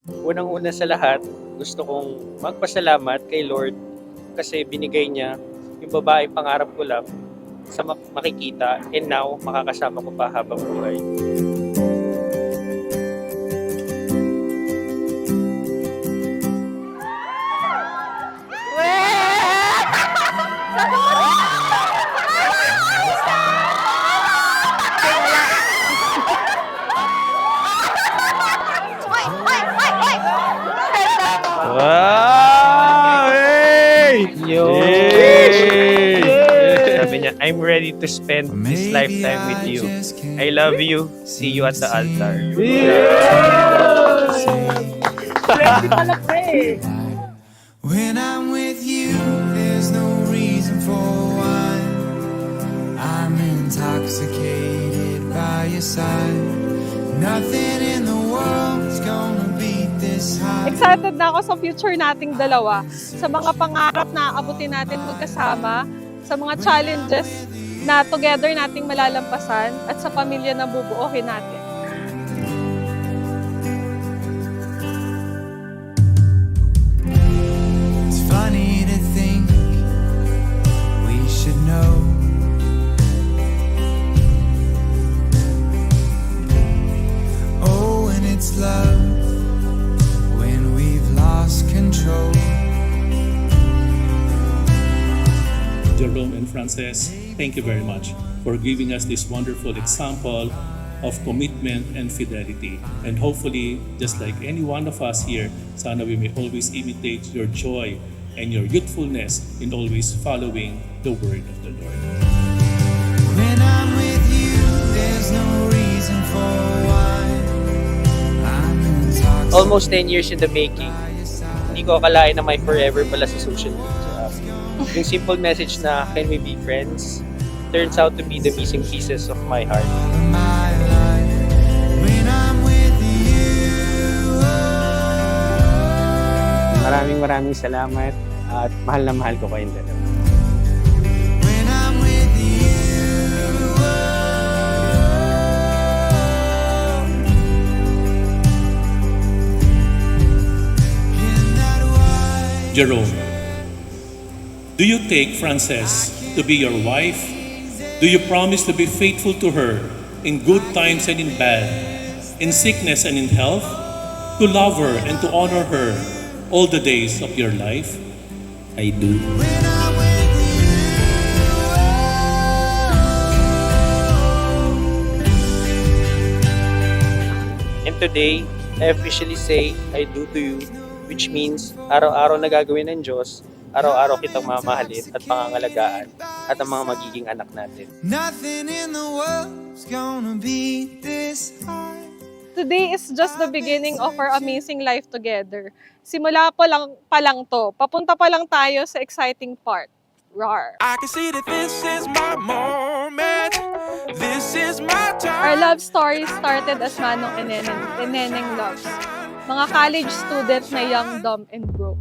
Unang-una sa lahat, gusto kong magpasalamat kay Lord kasi binigay niya yung babaeng pangarap ko lang sa makikita and now makakasama ko pa habang buhay. Wow! Hey! Yay! Yay! Sabi niya, I'm ready to spend this lifetime with you. I love you. See you at the altar. When I'm with you, there's no reason for why. I'm intoxicated by your side. Nothing in the world's gonna beat this high. Excited na ako sa future nating dalawa, sa mga pangarap na abutin natin magkasama, sa mga challenges na together nating malalampasan, at sa pamilya na bubuohin natin. It's funny to think we should know. Oh, and it's love when we've lost control. Jerome and Frances, thank you very much for giving us this wonderful example of commitment and fidelity. And hopefully, just like any one of us here, sana we may always imitate your joy and your youthfulness in always following the word of the Lord. When I'm with you, there's no reason for why. I'm intoxicated. Almost 10 years in the making. Hindi ko akalain na may forever pala sa social media. Yung simple message na, can we be friends? Turns out to be the missing pieces of my heart. My life. When I'm with you, Maraming salamat at mahal na mahal ko kayong dalawa. when I'm with you. In that way. Jerome, do you take Frances to be your wife? Do you promise to be faithful to her in good times and in bad, in sickness and in health, to love her and to honor her all the days of your life? I do. When I'm with you. And today, I officially say, I do to you, which means araw-araw na gagawin ng Diyos, araw-araw kitang mamahalin at pangangalagaan at ang mga magiging anak natin. Nothing in the world's gonna beat this high. Today is just the beginning of our amazing life together. Simula pa lang to. Papunta pa lang tayo sa exciting part. Rar. I can see that this is my moment. This is my time. Our love story started as Manong and Neneng loves. Mga college student na young, dumb, and broke.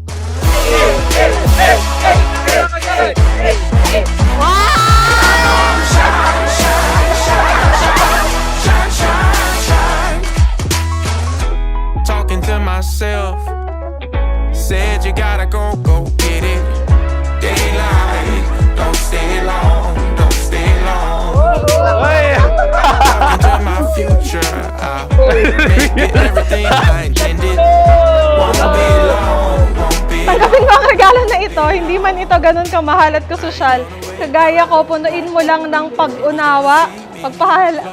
Talking to myself, said you gotta go get it. Daylight, don't stay long, don't stay long. Talking to my future, I'll make it everything I intended. Won't be long, won't be long. Tanggapin mo ang regalo na ito, hindi man ito ganun kamahal at kasosyal. Kagaya ko, punuin mo lang ng pag-unawa,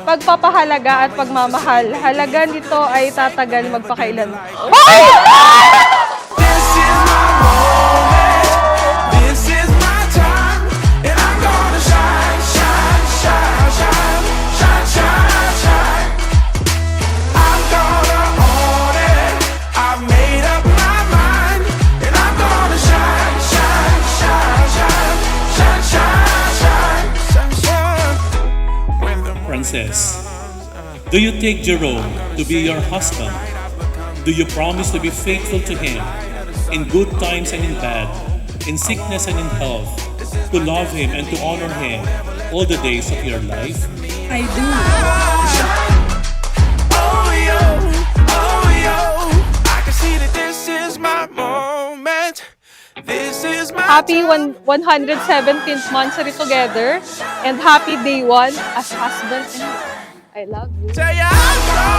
pagpapahalaga at pagmamahal. Halaga nito ay tatagal magpakailan. This is my moment, this is my time, and I'm gonna shine, shine, shine, shine, shine, shine, shine. I'm gonna own it, I've made up my mind, and I'm gonna shine, shine, shine, shine, shine, shine, shine, shine, shine. When the Frances, do you take Jerome to be your husband? Do you promise to be faithful to him in good times and in bad, in sickness and in health, to love him and to honor him all the days of your life? I do. Oh, yo, I can see is my Happy time. 117th monthsary together and happy day 1 as husband and wife. I love you. Tell you I'm so